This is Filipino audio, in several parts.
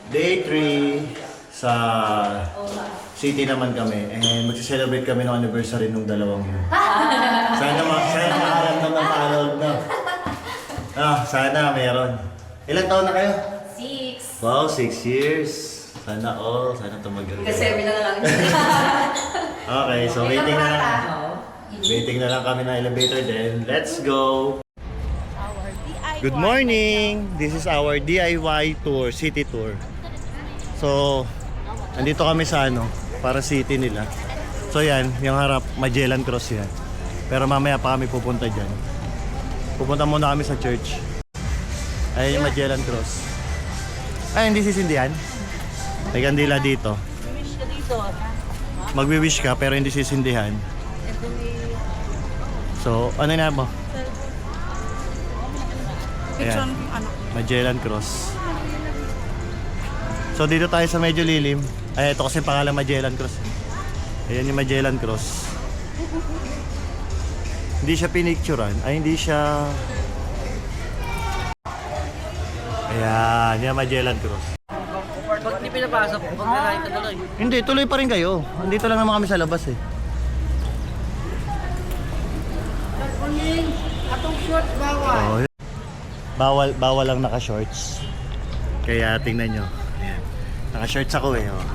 Day 3 sa city naman kami. And magsi-celebrate kami ng anniversary nung dalawang yun. Sana makaharap ng mapanood na. Sana meron. Ilan taon na kayo? 6. Wow, 6 years. Sana all. Sana tumagal. Kasi na lang. Okay, so waiting na lang. Waiting na lang kami ng elevator then. Let's go! Good morning! This is our DIY tour, city tour. So, nandito kami sa para city nila. So yan, yung harap, Magellan Cross yan. Pero mamaya pa kami pupunta dyan. Pupunta muna kami sa church. Ay, yung Magellan Cross. Ay, hindi sisindihan. May kandila dito. Wish ka dito. Magwi-wish ka pero hindi sisindihan. So, ano na mo? Ayan, Magellan Cross. So dito tayo sa medyo lilim. Ay, ito kasi pangalan Magellan Cross. Ayan yung Magellan Cross. Hindi siya pinicturan. Ay, hindi siya... Ayan, yung Magellan Cross. Pag hindi pinapasok, maglalain ka tuloy. Hindi, tuloy pa rin kayo. Andito lang naman kami sa labas eh. Atong short bawal. Oh, bawal lang naka-shorts. Kaya tingnan nyo. Ayan. Naka-shorts ako eh. Oh.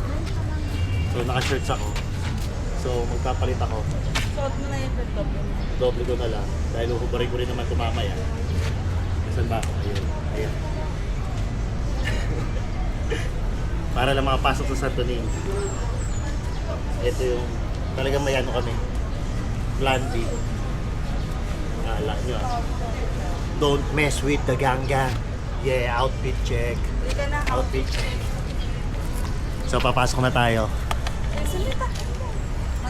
So naka-shorts ako. So magpapalit ako. Suot mo na yung laptop. Doble ko na lang. Dahil uhubarin ko rin naman ito mamaya. Saan ba ako? Ayun. Ayan. Para lang makapasok sa Santo Niño. Ito yung talagang may kami. Plan B. Alam nyo Don't mess with the gang-gang. Yeah, outfit check. Outfit check. So papasok na tayo.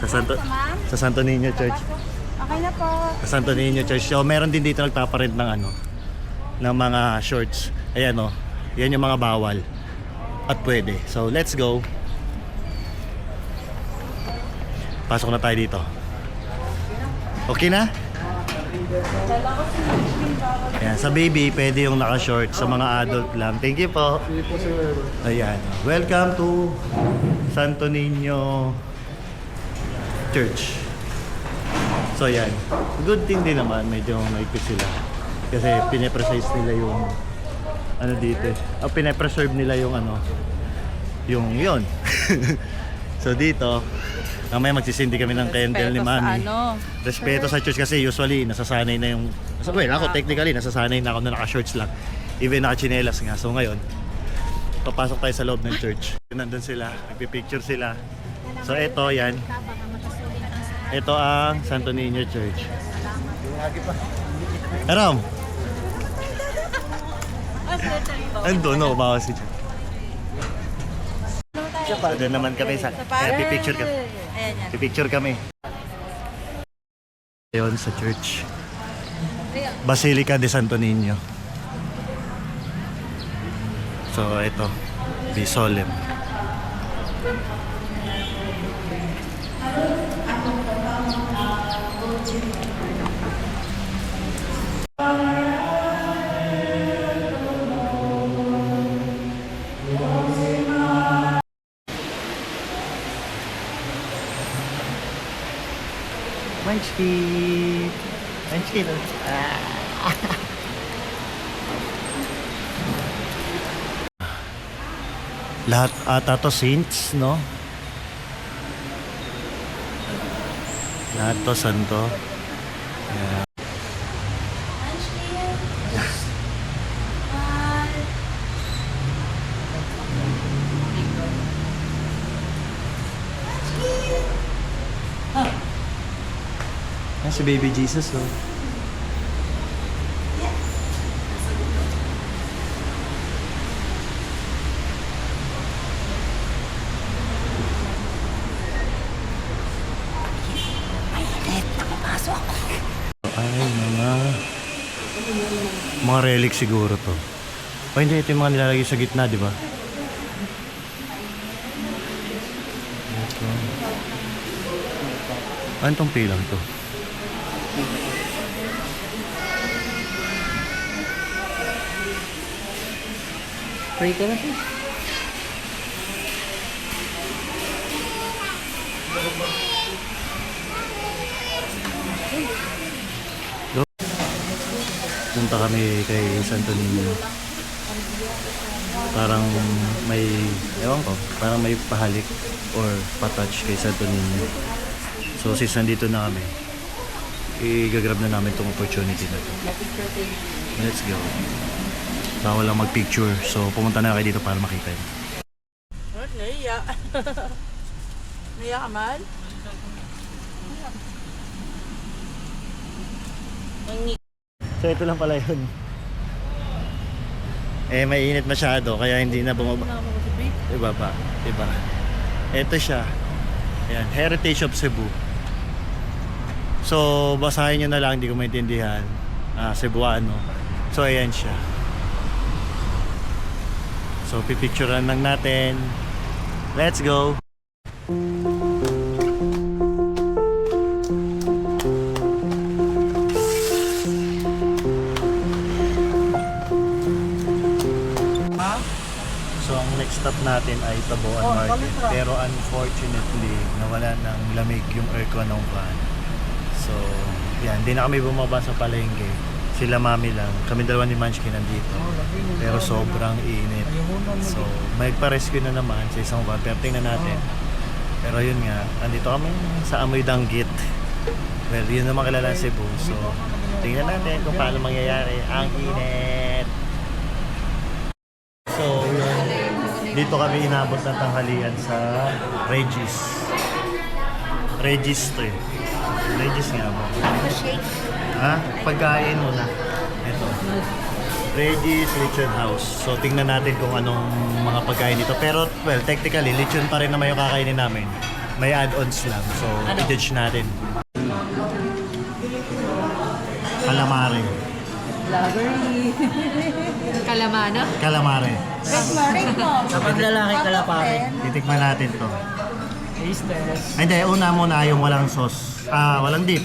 Sa Santo Niño Church. Okay na po. Sa Santo Niño Church. So meron din dito nagpaparent ng ng mga shorts. Ayan yan yung mga bawal. At pwede. So let's go. Pasok na tayo dito. Okay na? Ayan, sa baby, pwede yung naka-short. Sa mga adult lang. Thank you po. Ayan. Welcome to Santo Niño Church. So, ayan. Good thing din naman. Medyo maikot sila. Kasi pine-precise nila yung dito. Pine-preserve nila yung yung yun. So, dito, mamaya magsisindi kami ng candle ni Mami. Respeto sa church kasi usually nasasanay na yung... Well, ako technically nasasanay na ako na naka-shorts lang. Even naka-chinelas nga. So ngayon, papasok tayo sa loob ng church. Nandun sila, nagpipicture sila. So ito, yan. Ito ang Santo Niño Church. Aram! Ando, no, bawas si church. Doon naman kami sa... pipicture kami. Pipicture kami. Ayun sa church. Basilica de Santo Niño. So ito, be solemn. Munchkin! Munchkin! Lahat ata to saints, no? Lahat to santo. Yeah. Si baby Jesus, oh. Ay, mga relic siguro to. O hindi, ito yung mga nilalagay sa gitna, di ba? Ito. Ano tong pilang to? Pray ka na. Punta kami kay Santo Niño. Parang may, ewan ko, parang may pahalik or patouch kay Santo Niño. So since nandito na kami, i-grab na namin tong opportunity na to. Let's go. Bawal lang mag-picture, so pumunta na kayo dito para makita yun. Naiya. Naiya ka man? So ito lang pala yun. Eh mainit masyado kaya hindi na bumaba. Iba pa, iba. Ito siya. Ayan, Heritage of Cebu. So basahin nyo na lang, hindi ko maintindihan. Cebuano. So ayan siya. So pipicturean lang natin. Let's go. So ang next stop natin ay Taboan Market. Pero unfortunately, nawala ng lamig yung aircon ng van. So, yan, hindi na kami bumaba sa palengke. Sila mami lang. Kami dalawa ni Manchkin nandito. Pero sobrang init. So, may pa-rescue na naman sa isang van. Pero tingnan natin. Pero yun nga, andito kami sa Amoy Danggit. Well, yun naman kilala sa Cebu. So, tingnan natin kung paano mangyayari. Ang init! So, yun. Dito kami inabot ng tanghalian sa Regis. Regis to eh. Regis nga ba? Ha? Pagkain muna. Ito. Regis Lechon House. So, tingnan natin kung anong mga pagkain dito. Pero, well, technically, lechon pa rin naman yung kakainin namin. May add-ons lang. So, i-judge natin. Calamari. Kalamana? Calamari. Good morning po. Kapag lalaki ka lang pare. Titikman natin to. Taste test. Ay, hindi. Una muna yung walang sauce. Walang dip.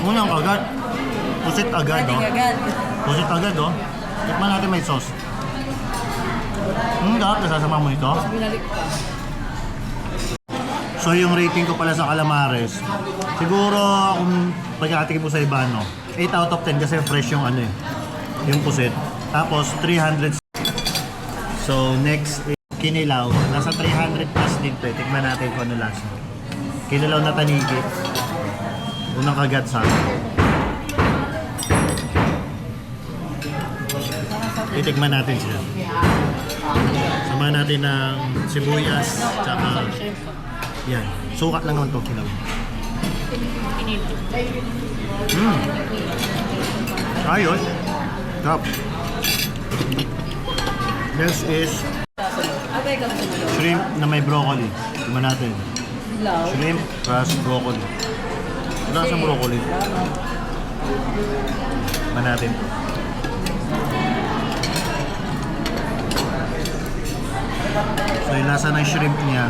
Unang agad. Pusit agad, oh. Pusit agad, oh. Tikman natin may sauce. Dapat nasasama mo ito. So, yung rating ko pala sa calamares, siguro kung pagkakatingin mo sa iba, no? 8 out of 10 kasi fresh yung ano eh. Yung pusit. Tapos, 300. So, next is kinilaw. Nasa 300 plus din to eh. Tikman natin kung ano lasa. Kinilaw na tanigi. Unang kagat sa akin. Titikman natin siya. Samahan natin ng sibuyas, tsaka yan. Sukat lang naman to kinaw. Ayos. Top. Next is shrimp na may broccoli. Tignan natin. Shrimp plus broccoli. Wala sa broccoli. Tignan natin. So yung lasa ng shrimp niya.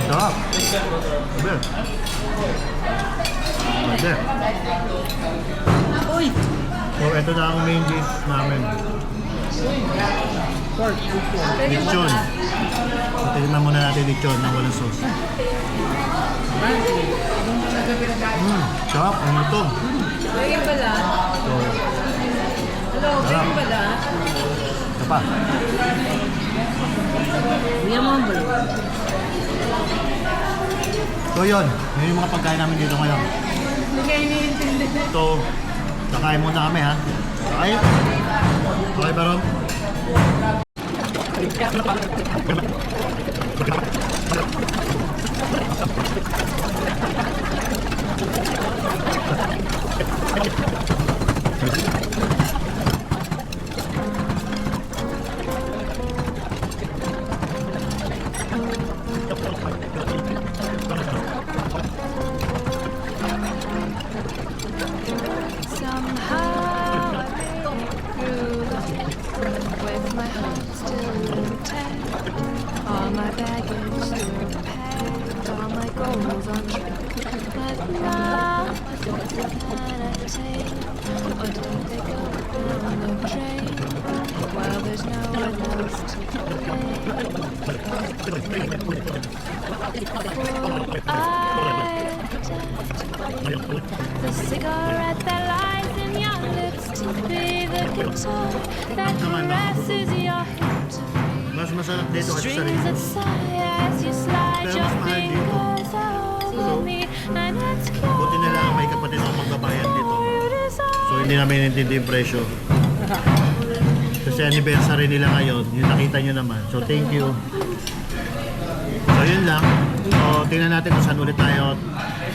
Sarap. Sabi. Pwede. So ito na ang main dish namin. Lechon. So tignan muna natin lechon ng walang sauce. Sarap. Ano ito? Lagyan pala. So, Hello, lagyan pala. ito pa. Hindi mo ang balo. So yun yung mga pagkain namin dito ngayon. Hindi kayo iniintindi. So, kakain muna kami ha. Okay? Okay ba Ron? Somehow through with my heart still intact, all my baggage still packed, all my goals on track. But now can I take or do they go on the train? While there's no one else to blame. For I The cigarette that lies in your lips to be the guitar that caresses your hip to be. Mas masarap dito kasi sa Strings that sigh as you slide Pero your mas mahal dito. fingers over me, and it's Buti na lang may kapatid ako magbabayad dito. So hindi namin intindi yung presyo. Kasi anniversary nila ngayon, yung nakita nyo naman. So thank you. So yun lang. So tingnan natin kung saan ulit tayo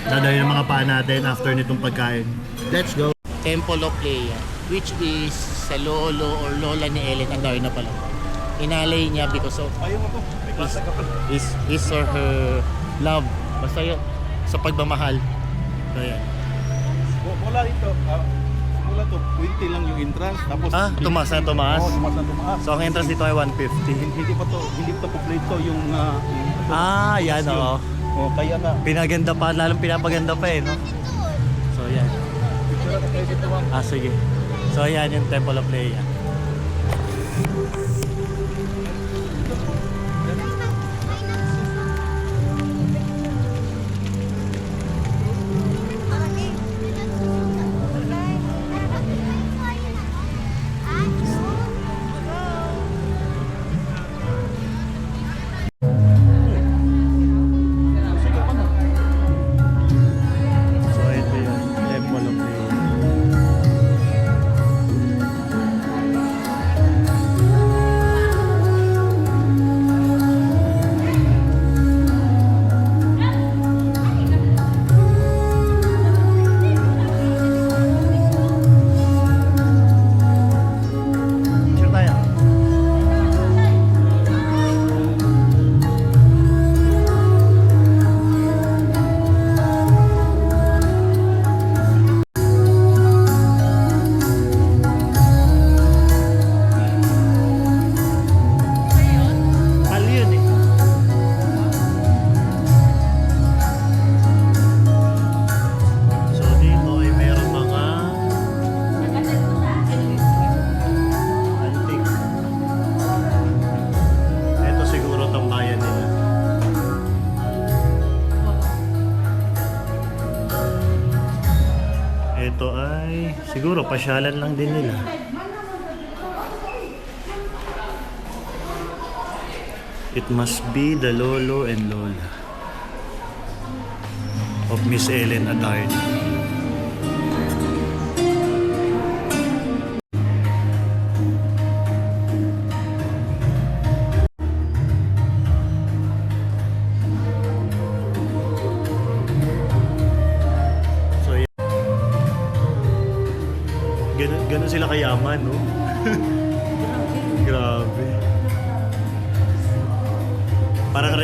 dadayo ng mga paa natin after nitong pagkain. Let's go! Temple of Leia, which is sa lolo or lola ni Ellen, ang gawin na pala. Inalay niya because of his or her love. Basta yun, sa pagmamahal. So yan. Wala dito. Wala to. 20 lang yung entrance. Tapos Tumaas na tumaas. Oo, tumaas na tumaas. So ang entrance dito ay 150. Hindi pa complete to yung Yan oo. oh, kaya nga. Pinaganda pa, lalong pinapaganda pa no? So yan. Picture na kayo dito, ma'am. Sige. So yan yung Temple of Leia. So ito yung Temple of Leia. Picture tayo. Mahal yun eh. So dito ay meron mga antique. Ito siguro tong bayan nila. Ito ay siguro pasyalan lang din nila. It must be the lolo and lola of Miss Ellen Adard. So yan. Ganun sila kayaman, no? Grabe. Parang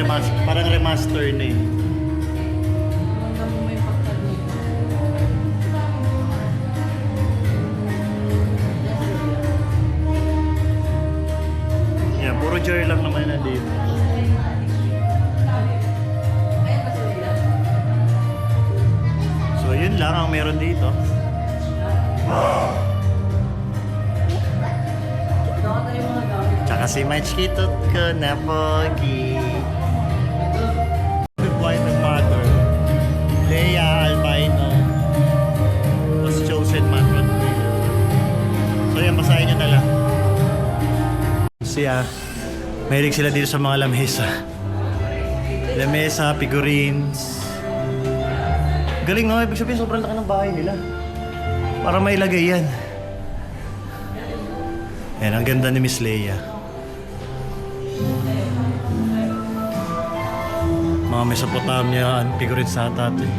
remaster na eh. Yeah, puro joy lang naman nandito. So yun lang ang meron dito. Tsaka si Machkitot ko na pogi. The White Mother, Leia Albino, was chosen matron queen. So yan, basahin nyo na lang. Siya, mahilig sila dito sa mga lamesa. Lamesa, figurines. Galing no, ibig sabihin sobrang laki ng bahay nila. Para may lagay yan. Ayan, ang ganda ni Miss Leia. Mga Mesopotamia, figurines sa tate. Alam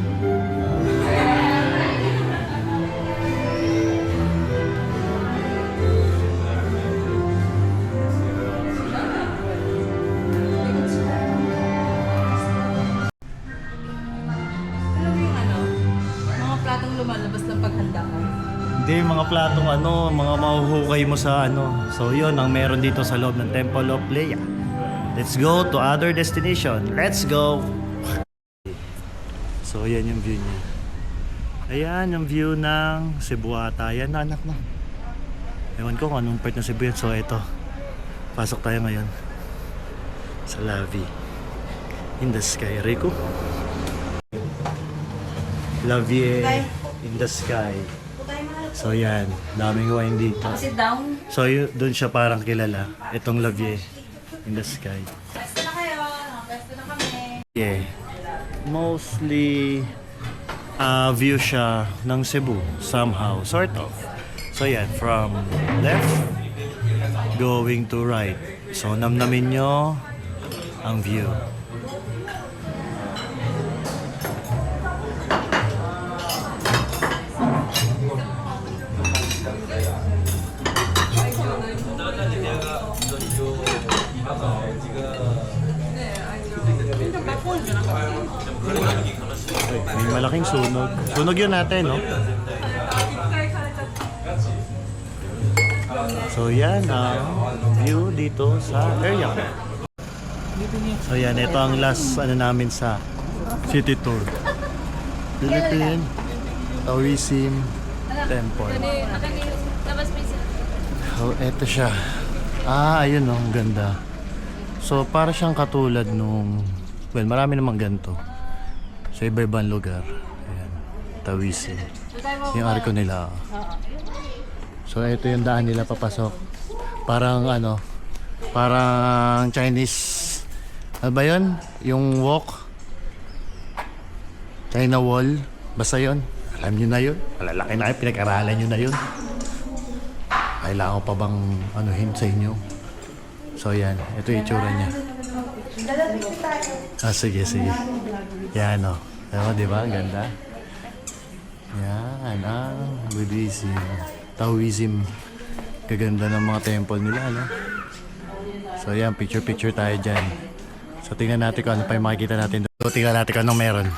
mo yung mga platong lumalabas ng paghanda ko. Hindi, mga platong mga mahuhukay mo sa So yun, ang meron dito sa loob ng Temple of Leia. Let's go to other destination. Let's go! So yan yung view niya. Ayan yung view ng Cebu ata. Yan na anak mo. Ewan ko kung anong part ng Cebu yan. So ito, pasok tayo ngayon sa Lavi. In the sky, Rico. La Vie in the Sky. So yan, daming wine dito. Sit down. So doon siya parang kilala. Itong La Vie in the Sky. Pwesto na kayo. Pwesto na kami. Yeah. Mostly view siya ng Cebu somehow, sort of. So yan, from left going to right. So namnamin nyo ang view. May malaking sunog. Sunog yun natin, no? So yan ang view dito sa area. So yan, ito ang last ano namin sa city tour. Philippine Taoism Temple. So eto siya. Ayun, no, ang ganda. So para siyang katulad nung, well, marami namang ganito sa iba-ibang lugar. Ayan, Taoism. Yung arko nila. So ito yung daan nila papasok. Parang ano, parang Chinese, ano ba yun? Yung walk, China Wall, basta yun. Alam nyo na yun. Malalaki na yun, pinag-aralan nyo na yun. Kailangan ko pa bang anuhin sa inyo? So yan, ito yung itsura niya. Sige, sige. Yan, o. Ewan, di ba? Ganda. Yan, Buddhism, Taoism. Kaganda ng mga temple nila, no? So yan, picture-picture tayo dyan. So tingnan natin kung ano pa yung makikita natin. So tingnan natin kung anong meron.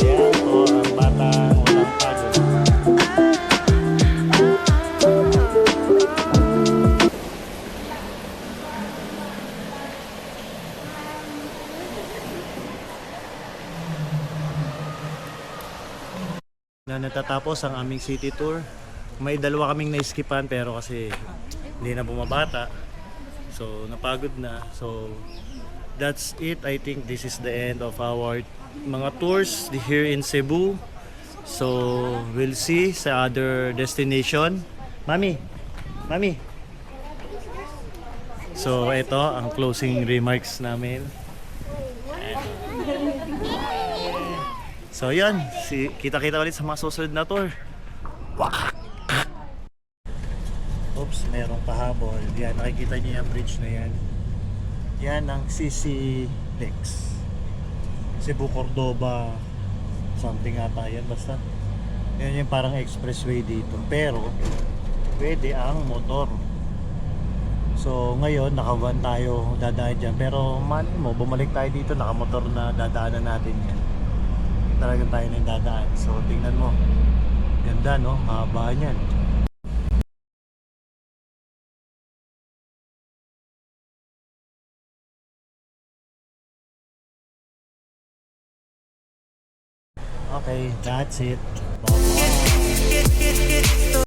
Yan po ang batang walang pagod. Na natatapos ang aming city tour. May dalawa kaming naiskipan pero kasi hindi na bumabata. So napagod na. So that's it. I think this is the end of our mga tours here in Cebu. So we'll see sa other destination. Mami. So ito ang closing remarks namin. So yan, kita-kita ulit sa mga susunod na tour. Wak! Oops, merong pahabol. Yan, nakikita niyo yung bridge na yan. Yan ang CCX. Cebu Cordoba something ata yan, basta. Yan yung parang expressway dito. Pero, pwede ang motor. So ngayon, naka-van tayo dadaan dyan. Pero mali mo, bumalik tayo dito, naka-motor na dadaanan natin yan. Talaga tayo na yung dadaan. So tingnan mo, ganda, no? Haba niyan. Okay, that's it.